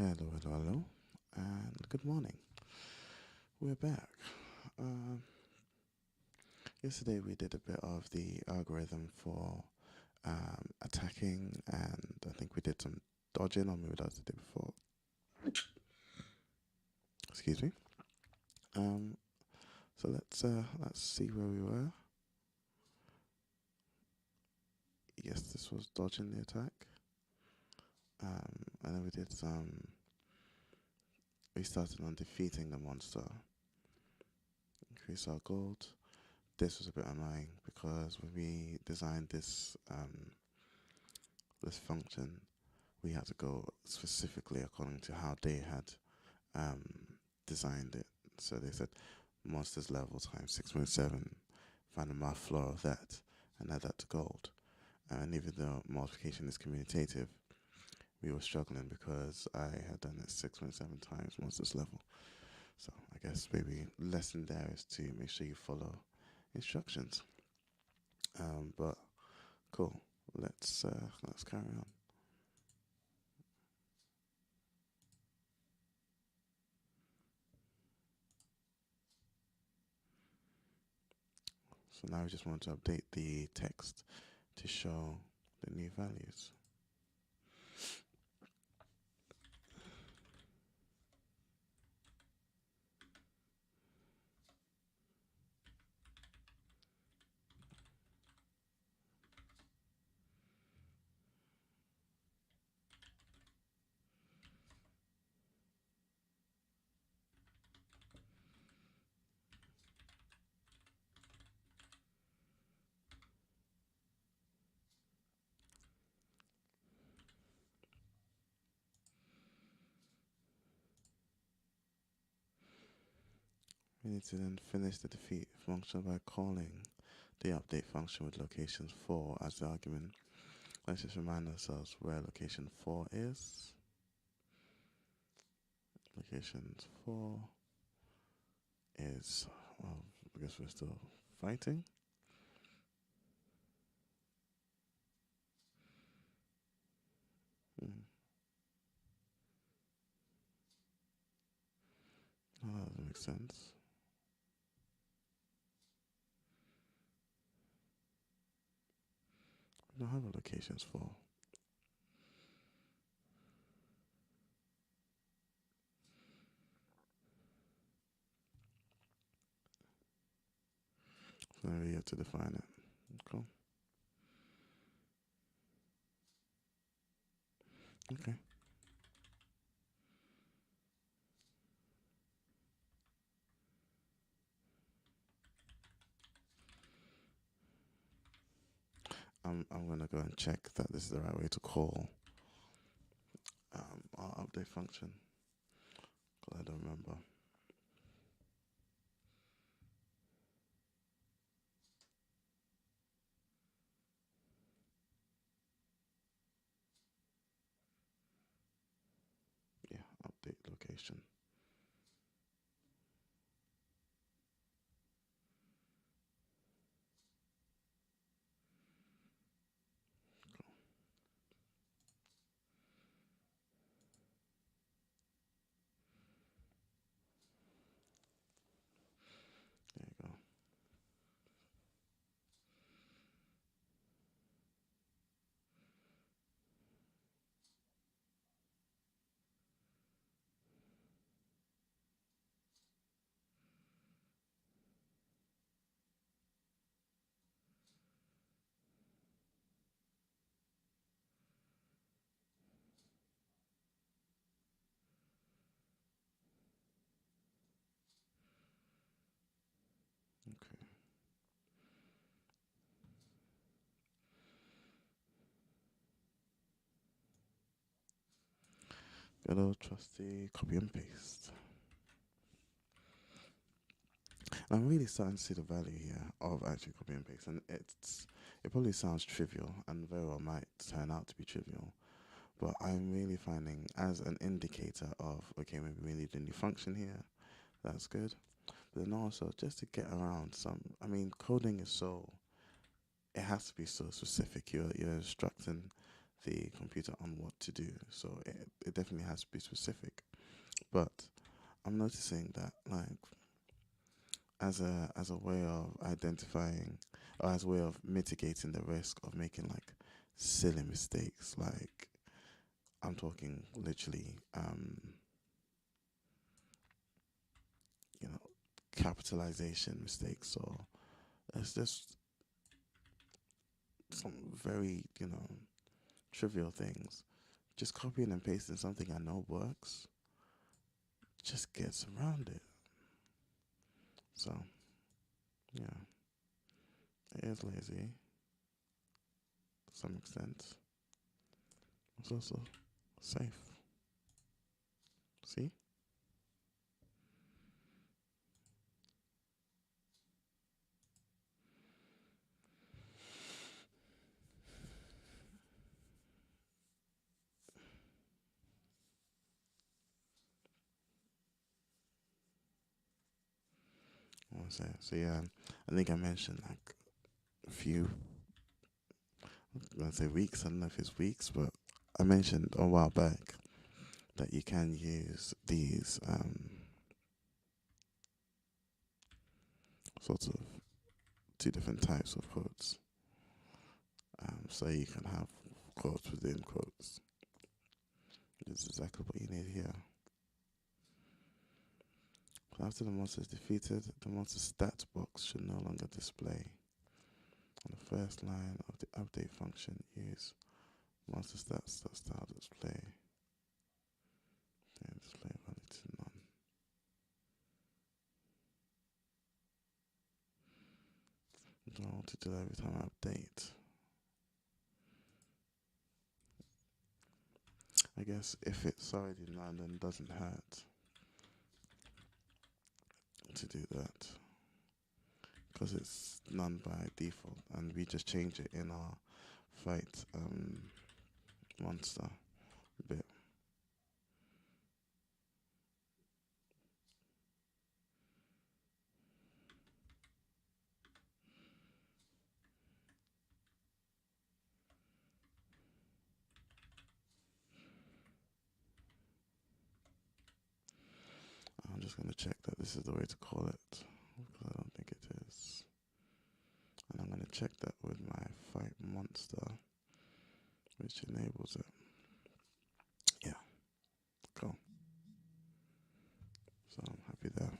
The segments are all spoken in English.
Hello, and good morning. We're back. Um, Yesterday we did a bit of the algorithm for attacking, and I think we did some dodging, or maybe that was the day before. Excuse me. Um, so let's see where we were. Yes, this was dodging the attack. And then we did some. We started on defeating the monster. Increase our gold. This was a bit annoying because when we designed this function, we had to go specifically according to how they had um, designed it. So they said monsters level times 6.7, find the math floor of that, and add that to gold. And even though multiplication is commutative, we were struggling because I had done it 6.7 times monsters level. So I guess maybe lesson there is to make sure you follow instructions. But cool. Let's carry on. So now we just want to update the text to show the new values. We need to then finish the defeat function by calling the update function with location 4 as the argument. Let's just remind ourselves where location 4 is. Location 4 is, well, I guess we're still fighting. Hmm. Oh, that doesn't make sense. We don't have a locations 4. So now we have to define it. Cool. Okay. I'm gonna go and check that this is the right way to call our update function. Cause I don't remember. Yeah, update location. There you go. Okay. Good old trusty copy and paste. I'm really starting to see the value here of actually copy and paste, and it probably sounds trivial, and very well might turn out to be trivial. But I'm really finding as an indicator of okay, maybe we need a new function here. That's good. But then also just to get around some. I mean, coding is so. It has to be so specific. You're instructing the computer on what to do. So it definitely has to be specific. But I'm noticing that, like, as a way of identifying, or as a way of mitigating the risk of making like silly mistakes, like I'm talking literally, you know, capitalization mistakes, or it's just some very, trivial things. Just copying and pasting something I know works just gets around it. So, yeah, it is lazy to some extent. It's also safe. See? What was that? So, yeah, I think I mentioned like a few, I'm going to say weeks, I don't know if it's weeks, but I mentioned a while back that you can use these sorts of two different types of quotes. So you can have quotes within quotes. This is exactly what you need here. So after the monster is defeated, the monster stats box should no longer display. On the first line of the update function, use monster stats.style display. And display value to none. I don't want to do that every time I update. I guess if it's already none, then it doesn't hurt to do that, because it's none by default, and we just change it in our fight monster bit. I'm just going to check that this is the way to call it, because I don't think it is. And I'm going to check that with my fight monster, which enables it. Yeah, cool. So I'm happy there.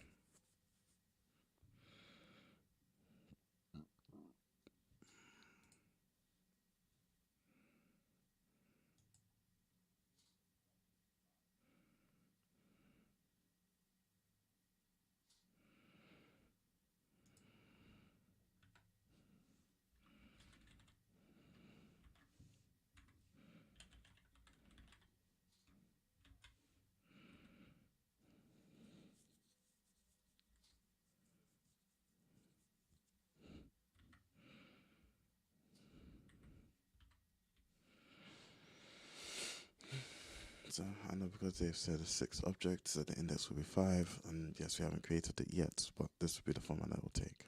So I know because they've said 6 objects that the index will be 5, and yes, we haven't created it yet, but this will be the format that will take.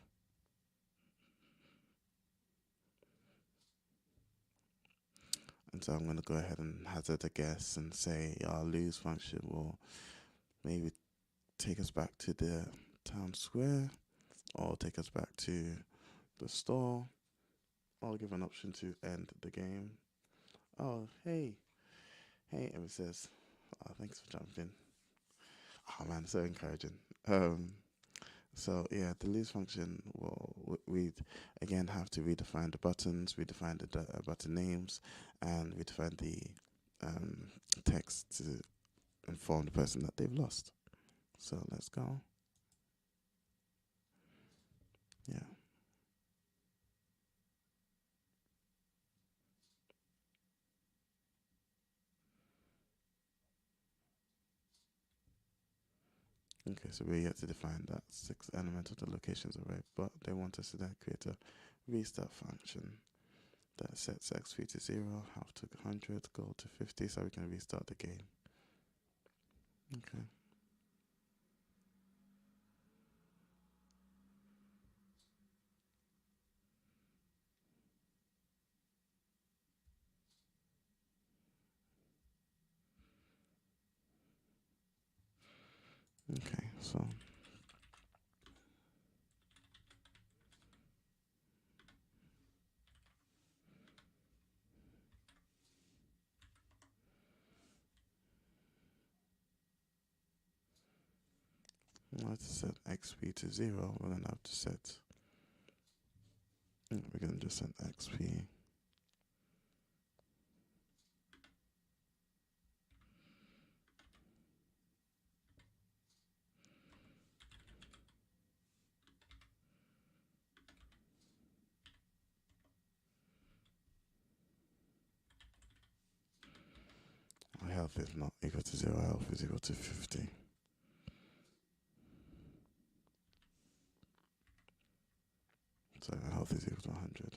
And so I'm going to go ahead and hazard a guess and say our lose function will maybe take us back to the town square, or take us back to the store. I'll give an option to end the game. Oh, hey, and it says, oh, thanks for jumping. Oh man, so encouraging. So yeah, the lose function will we again have to redefine the buttons, redefine the button names, and redefine the text to inform the person that they've lost. So let's go. Yeah. Okay, so we're yet to define that 6th element of the locations array, but they want us to then create a restart function that sets x3 to 0, half to 100, go to 50, so we can restart the game. Okay. Okay, so in order to set XP to 0, we're gonna have to set. We're gonna just set XP. Our health is not equal to 0. Health is equal to 50. So health is equal to 100.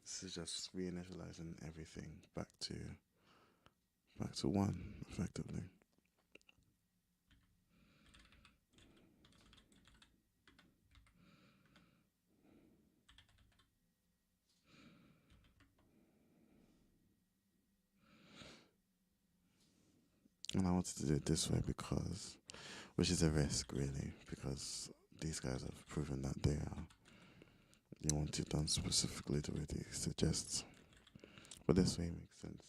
This is just reinitializing everything back to 1 effectively. And I wanted to do it this way because, which is a risk really, because these guys have proven that you want it done specifically the way they suggest. But this way makes sense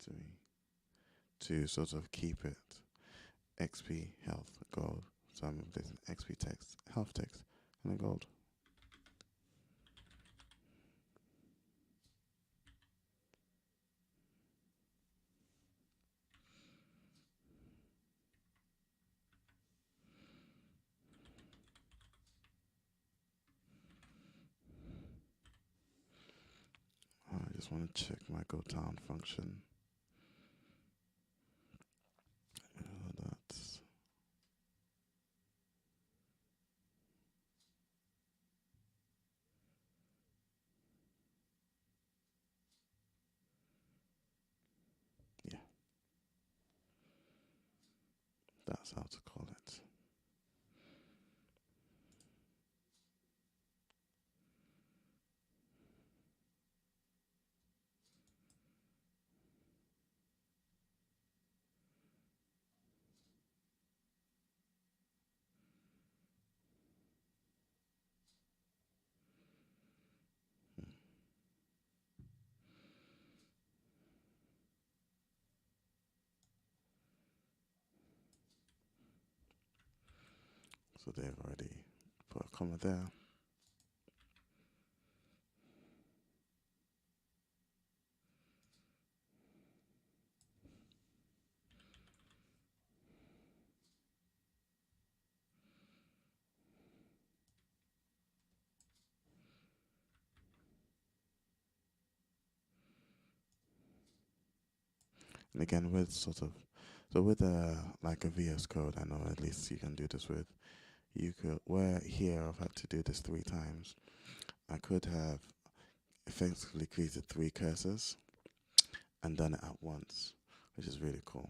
to me, to sort of keep it XP, health, gold. So I'm replacing XP text, health text, and then gold. I just want to check my go down function. That's yeah. That's how to call it. So they've already put a comma there. And again, with with like a VS Code, I know at least you can do this with. You could, where here I've had to do this 3 times, I could have effectively created 3 cursors and done it at once, which is really cool.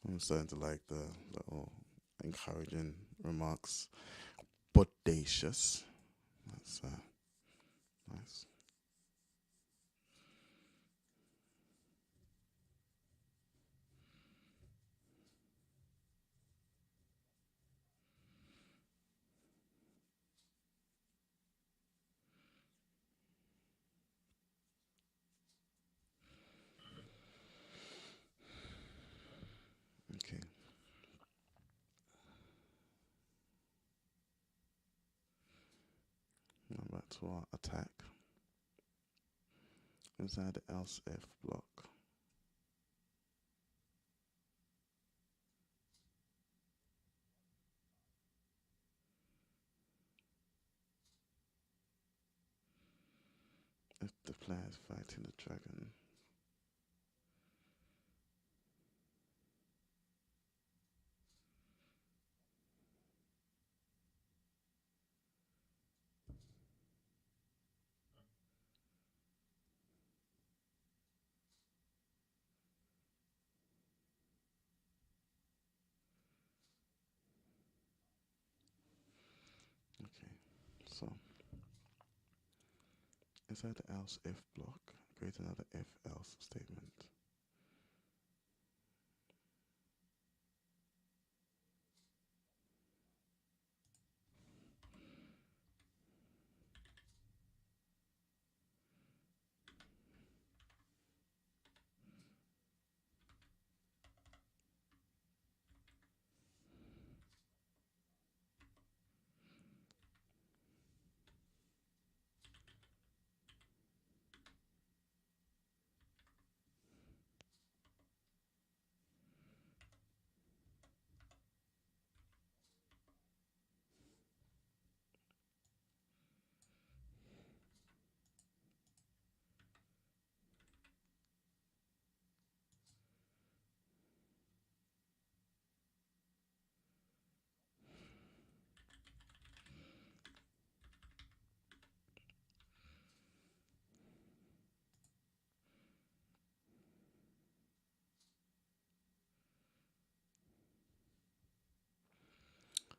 I'm starting to like the little encouraging remarks. Bodacious. That's nice. Okay. Now back to our attack. Inside the else if block. If the player is fighting the dragon. Okay, so inside the else if block, create another if else statement.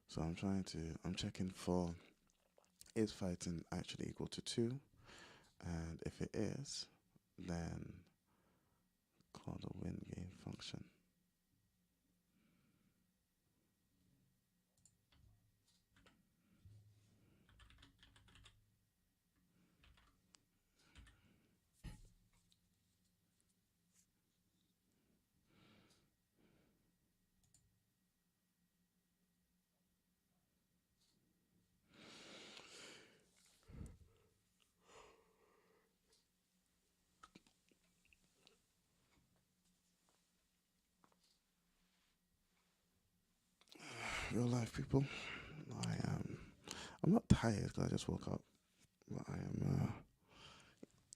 So I'm checking for, is fighting actually equal to 2? And if it is, then call the win game function. Real life people, I'm not tired because I just woke up, but I am,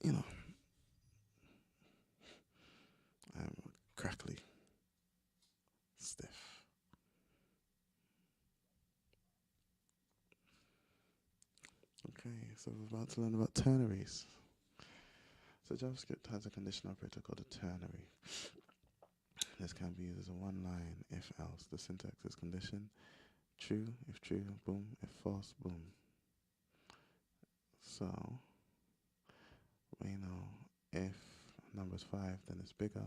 you know, I'm crackly, stiff. Okay, so we're about to learn about ternaries. So JavaScript has a condition operator called a ternary. This can be used as a one-line if else. The syntax is condition, true, if true, boom, if false, boom. So we know if number is 5, then it's bigger,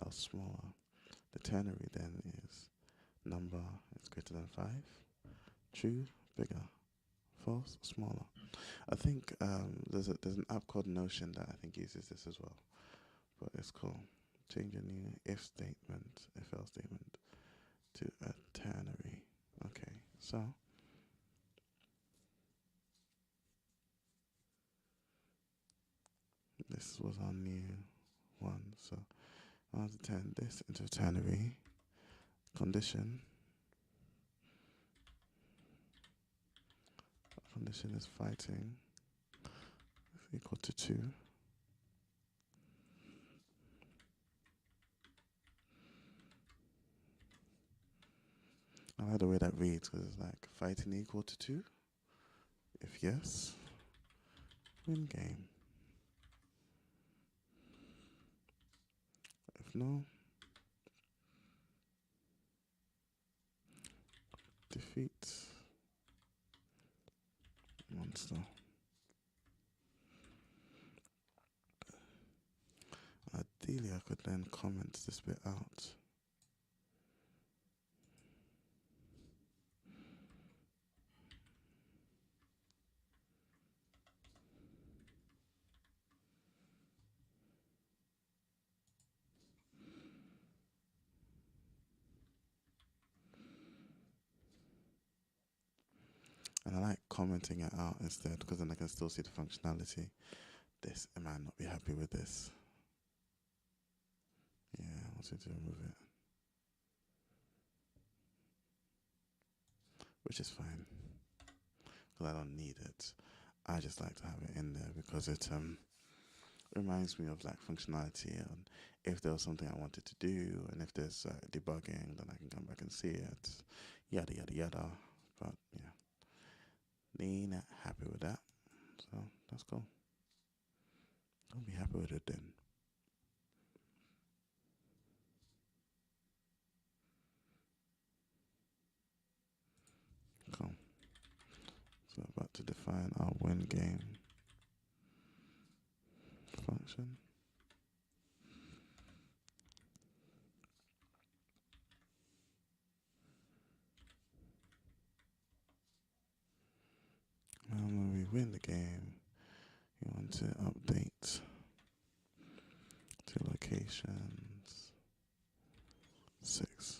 else smaller. The ternary then is number is greater than 5, true, bigger, false, smaller. I think there's an app called Notion that I think uses this as well, but it's cool. Change a new if statement, if else statement to a ternary. Okay, so this was our new one. So I want to turn this into a ternary. Condition. Condition is fighting is equal to 2. I like the way that reads because it's like fighting equal to 2. If yes, win game. If no, defeat. So ideally I could then comment this bit out. And I like commenting it out instead, because then I can still see the functionality. This, I might not be happy with this. Yeah, I want to remove it. Which is fine, because I don't need it. I just like to have it in there because it reminds me of like functionality, and if there was something I wanted to do, and if there's debugging, then I can come back and see it, yada yada yada. But yeah, they not happy with that, so that's cool. Don't be happy with it then. Cool. So about to define our win game function. And when we win the game, you want to update to locations 6.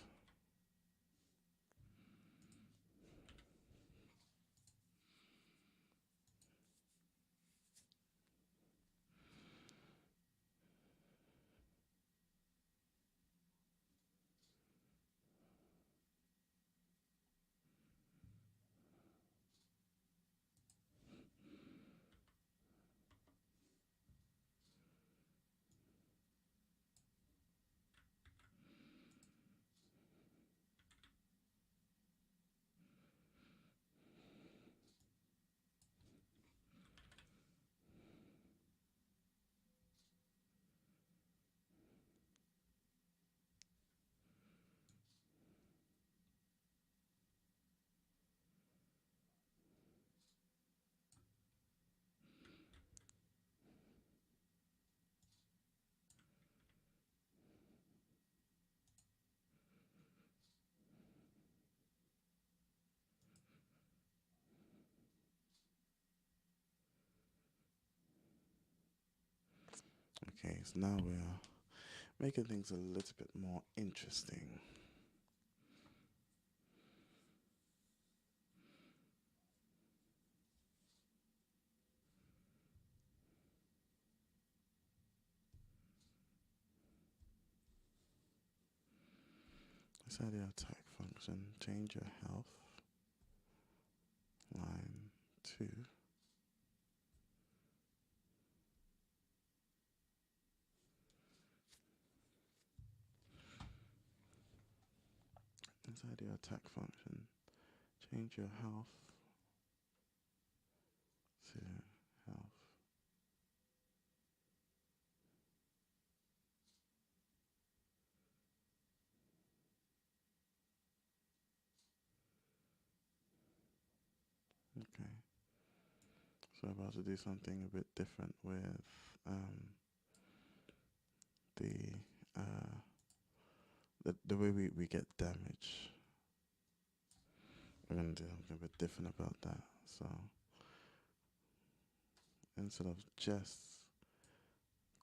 Okay, so now we are making things a little bit more interesting. Inside the attack function, change your health. Line 2. Inside your attack function, change your health to health. Okay. So I'm about to do something a bit different with the the way we get damage. We're gonna do something a bit different about that. So instead of just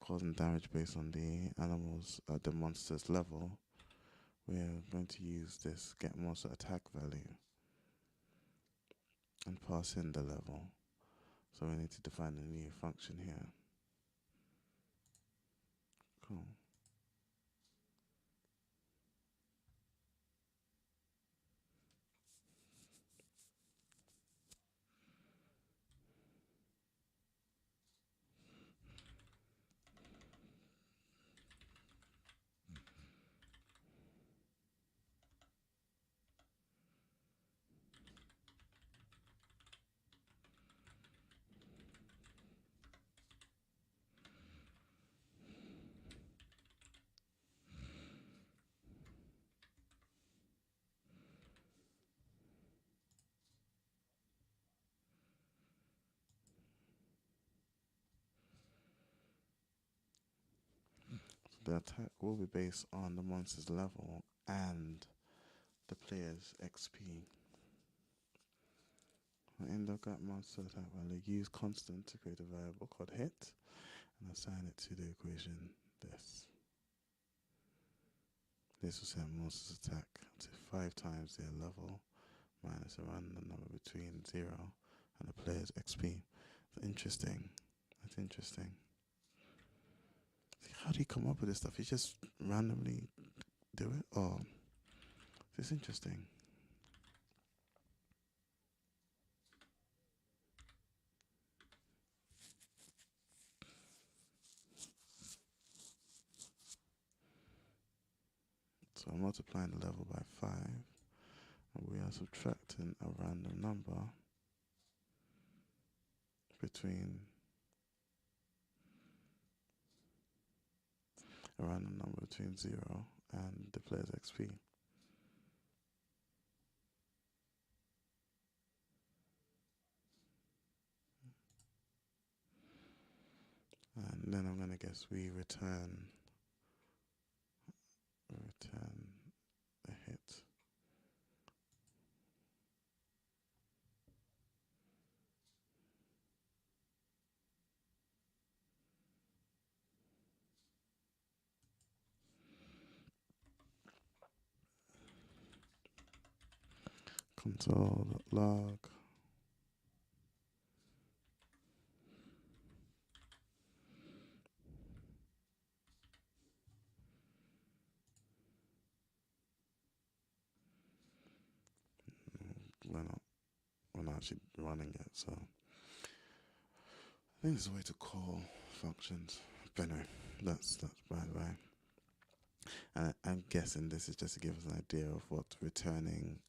causing damage based on the animals, the monster's level, we're going to use this get monster attack value and pass in the level. So we need to define a new function here. Cool. the attack will be based on the monster's level and the player's XP. In the get monster attack value, use constant to create a variable called hit and assign it to the equation this. This will set monster's attack to 5 times their level minus a random number between 0 and the player's XP. That's interesting. That's interesting. See, how do you come up with this stuff? You just randomly do it? Oh, this is interesting. So I'm multiplying the level by 5, and we are subtracting a random number between a random number between 0 and the player's XP. And then I'm going to guess we return a hit. Console.log. We're not actually running it, so I think there's a way to call functions. But anyway, that's by the way. And I'm guessing this is just to give us an idea of what returning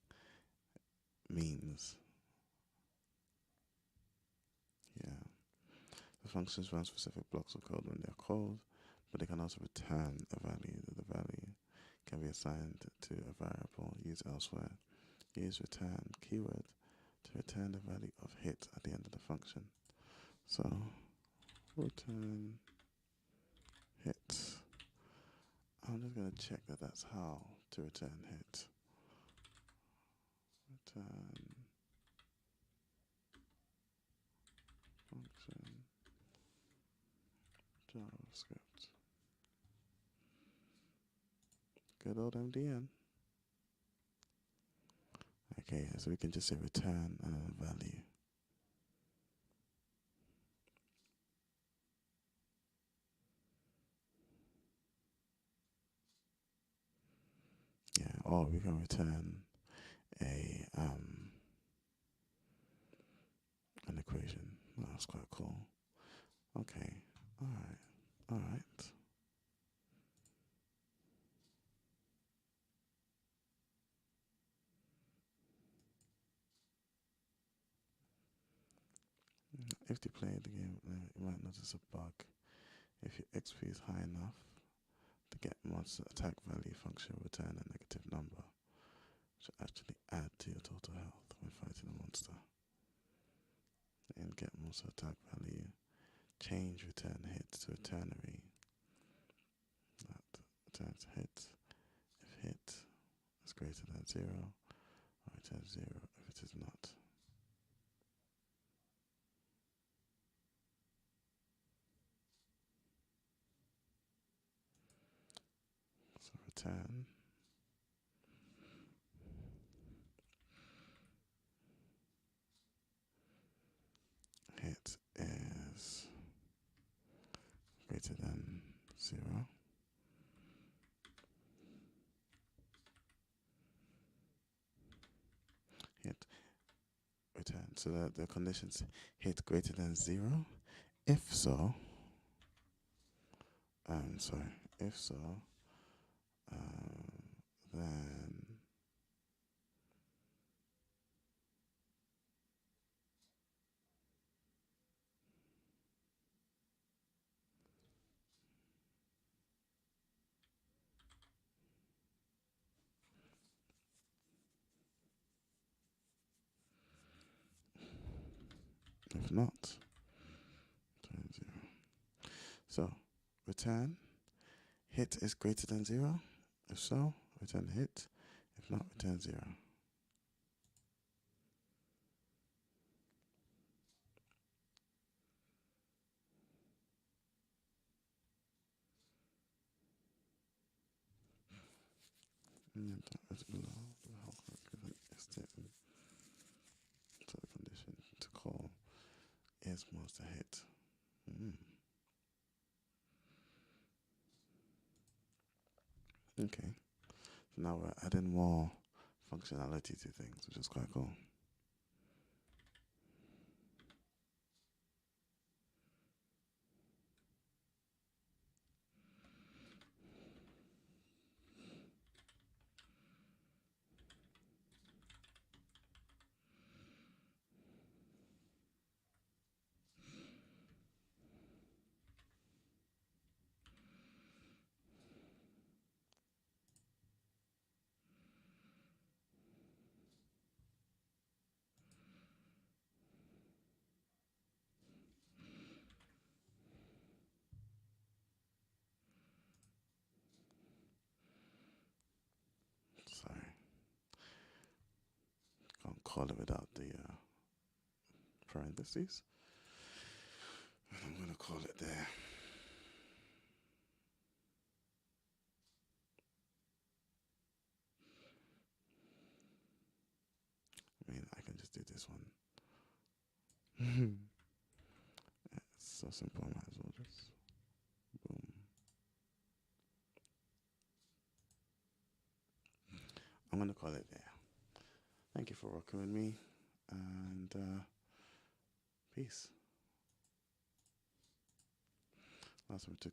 means. Yeah. The functions run specific blocks of code when they're called, but they can also return a value. The value can be assigned to a variable used elsewhere. Use return keyword to return the value of hit at the end of the function. So return hit. I'm just going to check that that's how to return hit. Return function JavaScript. Good old MDN. Okay, so we can just say return and a value. Yeah, or we can return an equation. That's quite cool. Okay, all right. If you play the game, you might notice a bug. If your XP is high enough, to get monster attack value function will return a negative number, which will actually add to your total health when fighting a monster. And get monster attack value, change return hit to a ternary. That returns hit if hit is greater than 0, or returns 0 if it is not. So return hit is greater than 0. Hit return. So that the conditions hit greater than 0. If so, then if not, return 0. So return hit is greater than 0? If so, return hit. If not, return 0. And then that is below the whole given statement. So the condition to call is master hit. Okay. So now we're adding more functionality to things, which is quite cool. Sorry. Can't call it without the parentheses. I'm going to call it there. I mean, I can just do this one. It's so simple, I might as well just boom. I'm going to call it there. Thank you for working with me, and peace. Last time we took